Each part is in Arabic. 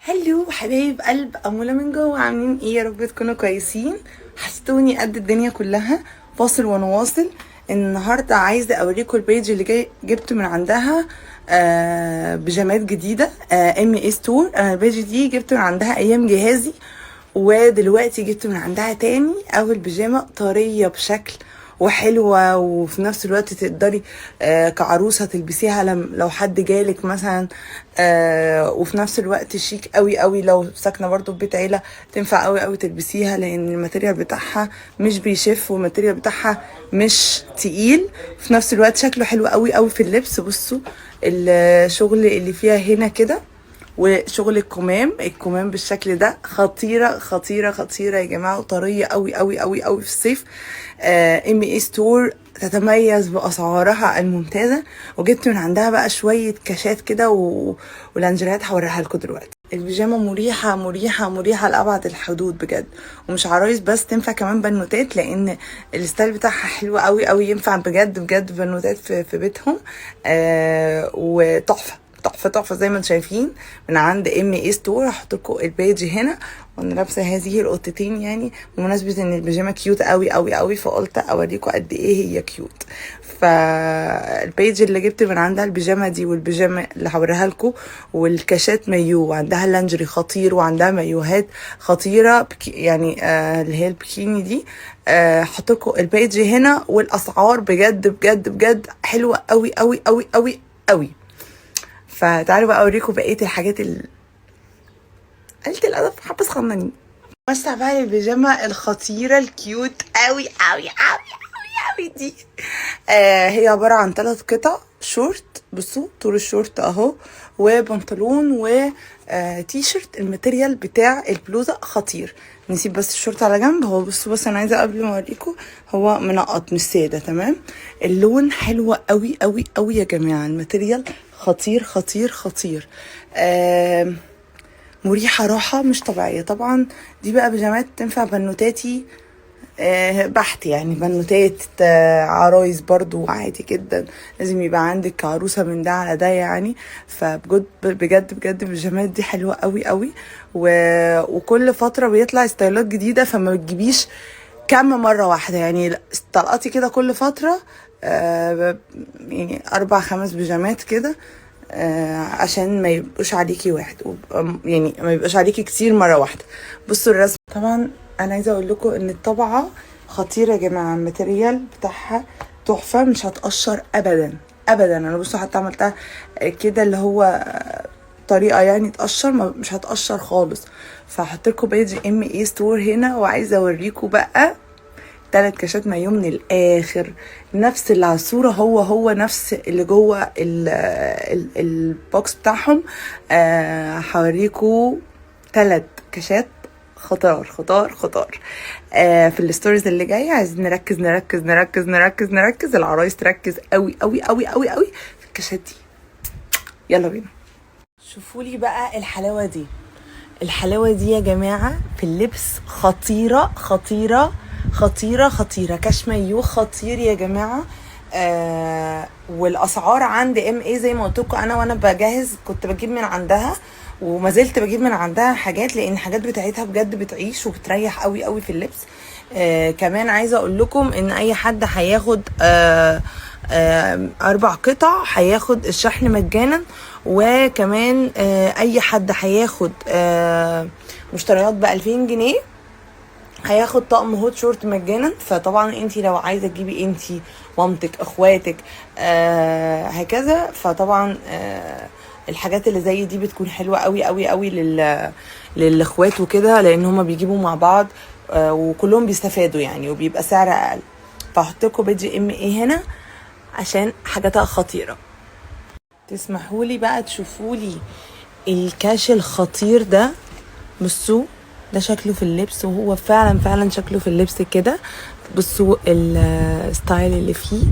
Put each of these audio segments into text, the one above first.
هلو حبايب قلب أمولة من جوه، عاملين ايه؟ يا رب تكونوا كويسين. حسيتوني قد الدنيا كلها. فاصل ونواصل. النهارده عايزه اوريكم البيج اللي جبت من عندها بيجامات جديده، ام اي ستور. انا البيج دي جبت من عندها ايام جهازي، ودلوقتي جبت من عندها تاني. اول بيجامه طريه بشكل وحلوه، وفي نفس الوقت تقدري كعروسه تلبسيها لو حد جالك مثلا، وفي نفس الوقت شيك قوي قوي. لو ساكنه برضو في بيت عيله تنفع قوي قوي تلبسيها، لان الماتيريال بتاعها مش بيشف، والماتيريال بتاعها مش تقيل. في نفس الوقت شكله حلو قوي قوي في اللبس. بصوا الشغل اللي فيها هنا كده، وشغل الكمام بالشكل ده خطيره خطيره خطيره يا جماعه، وطريه قوي قوي قوي قوي في الصيف. ام اي ستور تتميز باسعارها الممتازه، وجبت من عندها بقى شويه كاشات كده ولانجريات هوريها لكم دلوقتي. البيجامه مريحه مريحه مريحه لابعد الحدود بجد، ومش عرايس بس، تنفع كمان بنوتات، لان الستايل بتاعها حلو قوي قوي. ينفع بجد بجد بنوتات في بيتهم. وتحفه تحفه تحفه زي ما انتم شايفين من عند ام اي ستور. هحط لكم البيج هنا، وانا لابسه هذه القطتين، يعني بمناسبه ان البيجامه كيوت قوي قوي قوي، فقلت اوريكم قد ايه هي كيوت. فالبيج اللي جبت من عندها البيجامه دي، والبيجامه اللي هوريها لكم، والكاشات مايو، وعندها لانجري خطير، وعندها مايوهات خطيره يعني اللي هي البكيني دي. هحط لكم البيج هنا، والاسعار بجد بجد بجد حلوه قوي قوي قوي قوي قوي. فتعالوا بقى اوريكم بقيه الحاجات قلة الادب حبه صغننين. وسع بقى البيجامه الخطيره الكيوت قوي قوي قوي قوي قوي دي. هي عباره عن 3 قطع شورت. بصوا طول الشورت اهو، وبنطلون وتي شيرت. الماتيريال بتاع البلوزه خطير. نسيب بس الشورت على جنب. هو بصوا، بس انا عايزه قبل ما اوريكم، هو منقط مش ساده، تمام. اللون حلو قوي قوي قوي يا جماعه. الماتيريال خطير خطير خطير. مريحه راحه مش طبيعيه. طبعا دي بقى بيجامات تنفع بنوتاتي بحت، يعني بنوتات عرايس برضو عادي جدا. لازم يبقى عندك عروسه من ده على ده يعني. فبجد بجد بجد البيجامات دي حلوه قوي قوي. وكل فتره بيطلع ستايلات جديده، فما بتجيبيش كم مره واحده، يعني طلقاتي كده كل فتره يعني 4-5 بيجامات كده، عشان ما يبقوش عليكي واحد، يعني ما يبقاش عليكي كتير مره واحده. بصوا الرسم. طبعا انا عايزه اقول لكم ان الطبعه خطيره يا جماعه. الماتيريال بتاعها تحفه، مش هتقشر ابدا ابدا. انا بصوا حتى عملتها كده، اللي هو طريقه يعني تقشر، مش هتقشر خالص. فهحط لكم بيج ام اي ستور هنا، وعايزه اوريكم بقى 3 كاشات مايو من الاخر. نفس اللي على الصوره هو نفس اللي جوه البوكس بتاعهم. هوريكم 3 كاشات خطار خطار خطار في الستوريز اللي جايه. عايزين نركز نركز نركز نركز نركز، العرايس تركز قوي قوي قوي قوي قوي في الكاشات دي. يلا بينا. شوفوا لي بقى الحلاوه دي. الحلاوه دي يا جماعه في اللبس خطيره خطيره خطيره خطيره. كاش مايو خطير يا جماعه. والاسعار عند ام اي زي ما قلت لكم، انا وانا بجهز كنت بجيب من عندها، وما زلت بجيب من عندها حاجات، لان الحاجات بتاعتها بجد بتعيش وبتريح قوي قوي في اللبس. كمان عايزه اقول لكم ان اي حد هياخد 4 قطع هياخد الشحن مجانا. وكمان اي حد هياخد مشتريات ب2000 جنيه هياخد طقم هوت شورت مجانا. فطبعا انتي لو عايزه تجيبي انتي مامتك اخواتك هكذا، فطبعا الحاجات اللي زي دي بتكون حلوه قوي قوي قوي للاخوات وكده، لان هما بيجيبوا مع بعض وكلهم بيستفادوا يعني، وبيبقى سعر اقل. فهحط لكم بيجي ام اي هنا عشان حاجاتها خطيره. تسمحوا لي بقى تشوفوا لي الكاش الخطير ده. بصوا ده شكله في اللبس، وهو فعلا فعلا شكله في اللبس كده. بصوا الستايل اللي فيه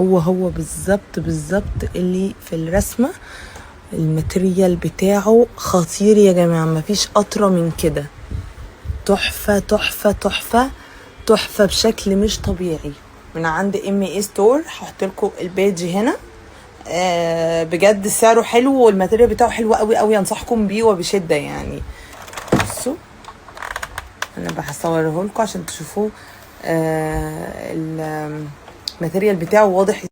هو بالظبط بالظبط اللي في الرسمه. الماتريال بتاعه خطير يا جماعه، مفيش اطرى من كده. تحفه تحفه تحفه تحفه بشكل مش طبيعي من عند ام اي ستور. هحط لكم البيج هنا بجد سعره حلو والماتيريال بتاعه حلو قوي قوي، انصحكم بيه وبشده يعني. بصوا انا بصوره لكم عشان تشوفوه، الماتيريال بتاعه واضح